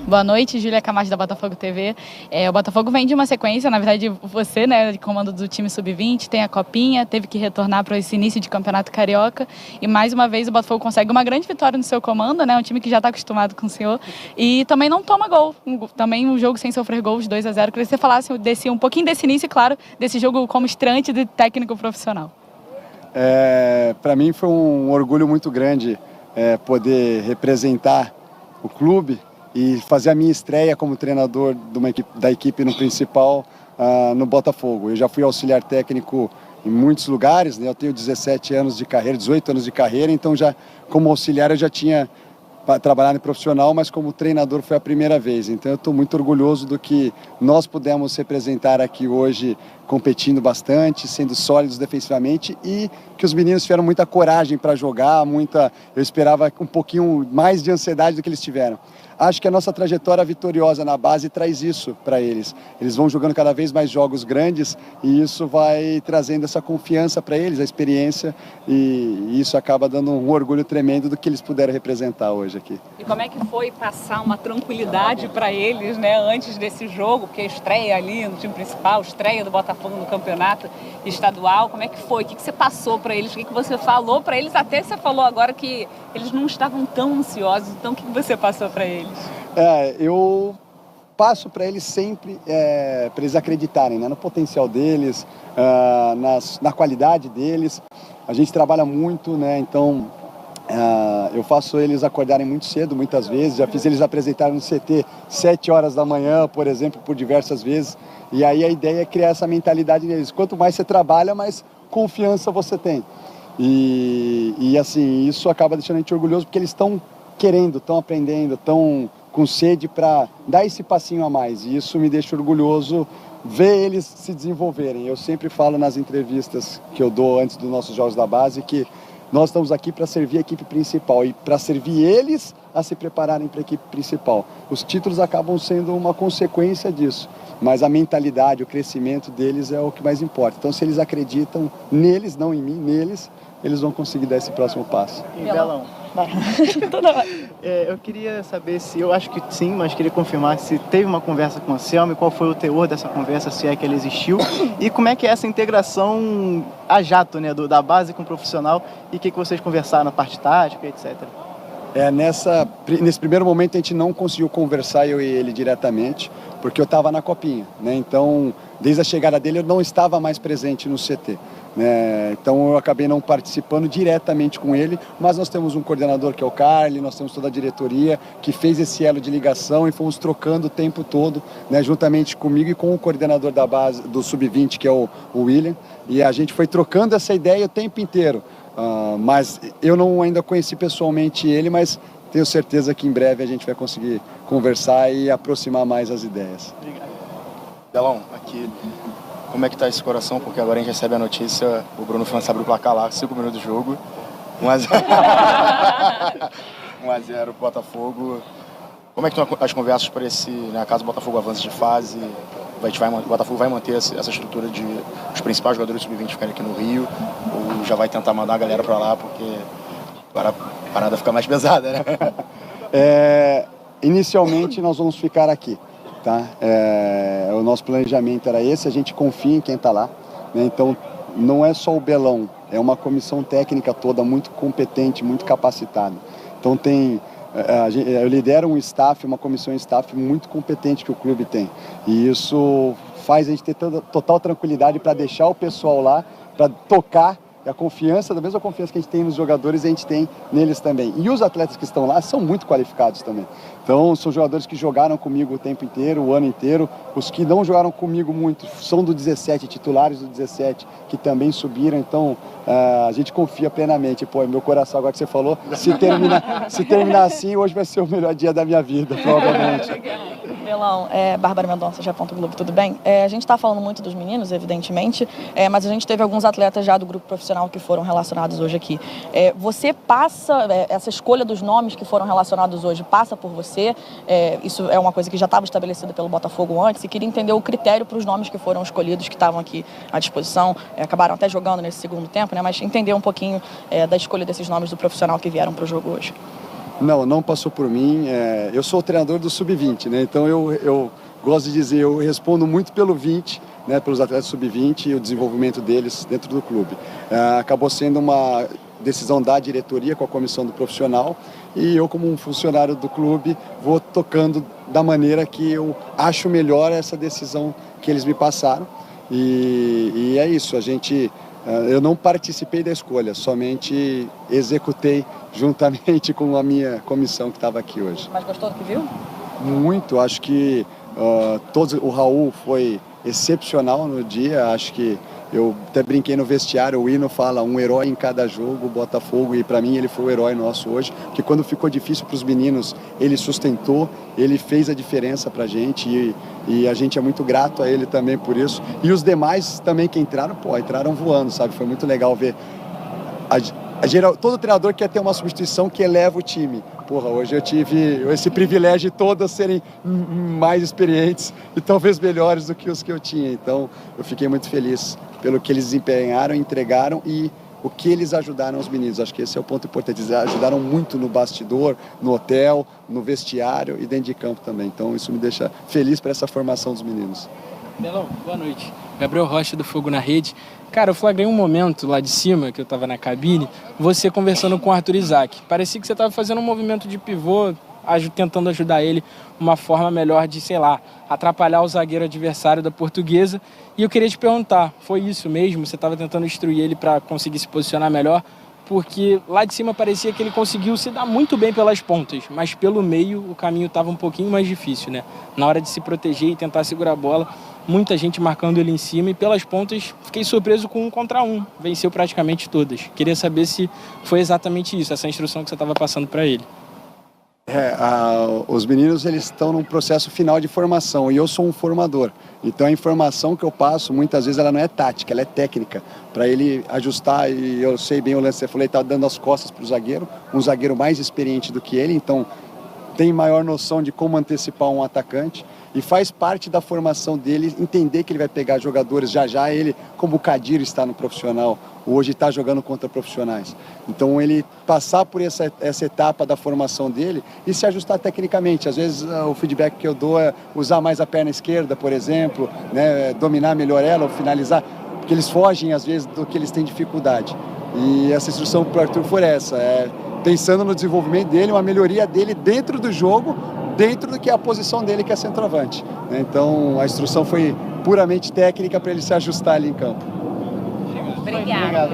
Boa noite, Júlia Camacho da Botafogo TV. O Botafogo vem de uma sequência, na verdade você, né, de comando do time Sub-20, tem a Copinha, teve que retornar para esse início de Campeonato Carioca e mais uma vez o Botafogo consegue uma grande vitória no seu comando, né, um time que já está acostumado com o senhor e também não toma gol, também um jogo sem sofrer gols, 2-0. Queria que você falasse um pouquinho desse início e, claro, desse jogo como estreante de técnico profissional. Para mim foi um orgulho muito grande poder representar o clube e fazer a minha estreia como treinador da equipe no principal no Botafogo. Eu já fui auxiliar técnico em muitos lugares, né? Eu tenho 17 anos de carreira, 18 anos de carreira, então já como auxiliar eu já tinha trabalhado em profissional, mas como treinador foi a primeira vez. Então eu estou muito orgulhoso do que nós pudemos representar aqui hoje, competindo bastante, sendo sólidos defensivamente e que os meninos tiveram muita coragem para jogar, eu esperava um pouquinho mais de ansiedade do que eles tiveram. Acho que a nossa trajetória vitoriosa na base traz isso para eles. Eles vão jogando cada vez mais jogos grandes e isso vai trazendo essa confiança para eles, a experiência, e isso acaba dando um orgulho tremendo do que eles puderam representar hoje aqui. E como é que foi passar uma tranquilidade para eles, né, antes desse jogo, porque estreia ali no time principal, estreia do Botafogo no campeonato estadual, como é que foi? O que você passou para eles? O que você falou para eles? Até você falou agora que eles não estavam tão ansiosos, então o que você passou para eles? Eu passo para eles sempre, para eles acreditarem, né, no potencial deles, na qualidade deles. A gente trabalha muito, né, então eu faço eles acordarem muito cedo, muitas vezes. Já fiz eles apresentarem no CT 7 horas da manhã, por exemplo, por diversas vezes. E aí a ideia é criar essa mentalidade neles. Quanto mais você trabalha, mais confiança você tem. E assim, isso acaba deixando a gente orgulhoso, porque eles estão querendo, estão aprendendo, estão com sede para dar esse passinho a mais. E isso me deixa orgulhoso ver eles se desenvolverem. Eu sempre falo nas entrevistas que eu dou antes dos nossos jogos da base que nós estamos aqui para servir a equipe principal e para servir eles a se prepararem para a equipe principal. Os títulos acabam sendo uma consequência disso, mas a mentalidade, o crescimento deles é o que mais importa. Então, se eles acreditam neles, não em mim, neles, eles vão conseguir dar esse próximo passo. E Belão, eu queria saber se, eu acho que sim, mas queria confirmar se teve uma conversa com o Anselmo, qual foi o teor dessa conversa, se é que ela existiu, e como é que é essa integração a jato, né, da base com o profissional, e o que vocês conversaram na parte tática, etc. Nesse primeiro momento a gente não conseguiu conversar, eu e ele diretamente, porque eu estava na Copinha, né? Então, desde a chegada dele eu não estava mais presente no CT, né? Então eu acabei não participando diretamente com ele, mas nós temos um coordenador que é o Carly, nós temos toda a diretoria que fez esse elo de ligação e fomos trocando o tempo todo, né? Juntamente comigo e com o coordenador da base do Sub-20, que é o William, e a gente foi trocando essa ideia o tempo inteiro. Mas eu não ainda conheci pessoalmente ele, mas tenho certeza que em breve a gente vai conseguir conversar e aproximar mais as ideias. Obrigado. Belão, aqui, como é que tá esse coração? Porque agora a gente recebe a notícia, o Bruno França abriu o placar lá, 5 minutos do jogo, 1-0 1-0 Botafogo. Como é que estão as conversas para esse, né, caso o Botafogo avance de fase? O Botafogo vai manter essa estrutura de os principais jogadores sub-20 ficarem aqui no Rio, ou já vai tentar mandar a galera para lá, porque agora a parada fica mais pesada, né? Inicialmente nós vamos ficar aqui, tá? O nosso planejamento era esse, a gente confia em quem está lá, né? Então não é só o Belão, é uma comissão técnica toda muito competente, muito capacitada. Então eu lidero um staff, uma comissão staff muito competente que o clube tem. E isso faz a gente ter total tranquilidade para deixar o pessoal lá, para tocar. A confiança, da mesma confiança que a gente tem nos jogadores, a gente tem neles também. E os atletas que estão lá são muito qualificados também. Então, são jogadores que jogaram comigo o tempo inteiro, o ano inteiro. Os que não jogaram comigo muito são do 17, titulares do 17, que também subiram. Então, a gente confia plenamente. Pô, meu coração, agora que você falou, se terminar assim, hoje vai ser o melhor dia da minha vida, provavelmente. Belão, Bárbara Mendonça, GE. Globo, tudo bem? A gente está falando muito dos meninos, evidentemente, mas a gente teve alguns atletas já do grupo profissional que foram relacionados hoje aqui. Você passa, essa escolha dos nomes que foram relacionados hoje, passa por você? Isso é uma coisa que já estava estabelecida pelo Botafogo antes, e queria entender o critério para os nomes que foram escolhidos, que estavam aqui à disposição, acabaram até jogando nesse segundo tempo, né? Mas entender um pouquinho da escolha desses nomes do profissional que vieram para o jogo hoje. Não passou por mim. Eu sou o treinador do Sub-20, né? Então eu gosto de dizer, eu respondo muito pelo 20, né, pelos atletas Sub-20 e o desenvolvimento deles dentro do clube. Acabou sendo uma decisão da diretoria com a comissão do profissional e eu, como um funcionário do clube, vou tocando da maneira que eu acho melhor essa decisão que eles me passaram. E é isso, eu não participei da escolha, somente executei juntamente com a minha comissão que estava aqui hoje. Mas gostou do que viu? Muito, acho que o Raul foi excepcional no dia, acho que eu até brinquei no vestiário, o hino fala um herói em cada jogo, o Botafogo, e para mim ele foi o herói nosso hoje, porque quando ficou difícil para os meninos, ele sustentou, ele fez a diferença para a gente e a gente é muito grato a ele também por isso. E os demais também que entraram voando, sabe? Foi muito legal ver. Todo treinador quer ter uma substituição que eleva o time. Hoje eu tive esse privilégio de todas serem mais experientes e talvez melhores do que os que eu tinha. Então eu fiquei muito feliz pelo que eles desempenharam, entregaram e o que eles ajudaram os meninos. Acho que esse é o ponto importante. Eles ajudaram muito no bastidor, no hotel, no vestiário e dentro de campo também. Então isso me deixa feliz para essa formação dos meninos. Belão, boa noite. Gabriel Rocha do Fogo na Rede. Cara, eu flagrei um momento lá de cima, que eu estava na cabine, você conversando com o Arthur Isaac. Parecia que você estava fazendo um movimento de pivô, tentando ajudar ele, uma forma melhor de, sei lá, atrapalhar o zagueiro adversário da Portuguesa. E eu queria te perguntar, foi isso mesmo? Você estava tentando instruir ele para conseguir se posicionar melhor? Porque lá de cima parecia que ele conseguiu se dar muito bem pelas pontas, mas pelo meio o caminho estava um pouquinho mais difícil, né? Na hora de se proteger e tentar segurar a bola, muita gente marcando ele em cima e pelas pontas fiquei surpreso com 1 contra 1, venceu praticamente todas. Queria saber se foi exatamente isso, essa instrução que você estava passando para ele. Os meninos eles estão num processo final de formação e eu sou um formador. Então a informação que eu passo, muitas vezes ela não é tática, ela é técnica, para ele ajustar. E eu sei bem o lance, você falou, ele está dando as costas para o zagueiro, um zagueiro mais experiente do que ele, então tem maior noção de como antecipar um atacante. E faz parte da formação dele entender que ele vai pegar jogadores já ele, como o Kadir está no profissional, hoje está jogando contra profissionais. Então ele passar por essa etapa da formação dele e se ajustar tecnicamente. Às vezes o feedback que eu dou é usar mais a perna esquerda, por exemplo, né, dominar melhor ela ou finalizar, porque eles fogem às vezes do que eles têm dificuldade. E essa instrução para o Arthur foi essa, pensando no desenvolvimento dele, uma melhoria dele dentro do jogo, dentro do que é a posição dele, que é centroavante. Então a instrução foi puramente técnica para ele se ajustar ali em campo. Obrigada.